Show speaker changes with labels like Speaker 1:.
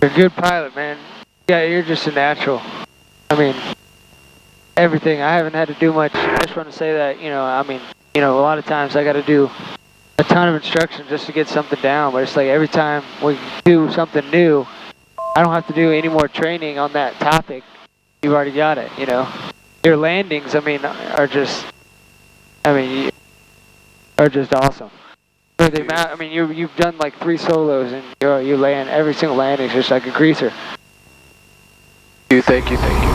Speaker 1: You're a good pilot, man. Yeah, you're just a natural. I mean, everything. I haven't had to do much. I just want to say that, a lot of times I got to do a ton of instruction just to get something down, but it's like every time we do something new, I don't have to do any more training on that topic. You've already got it, Your landings, are just awesome. You've done like 3 solos and you land every single landing is just like a greaser.
Speaker 2: Thank you.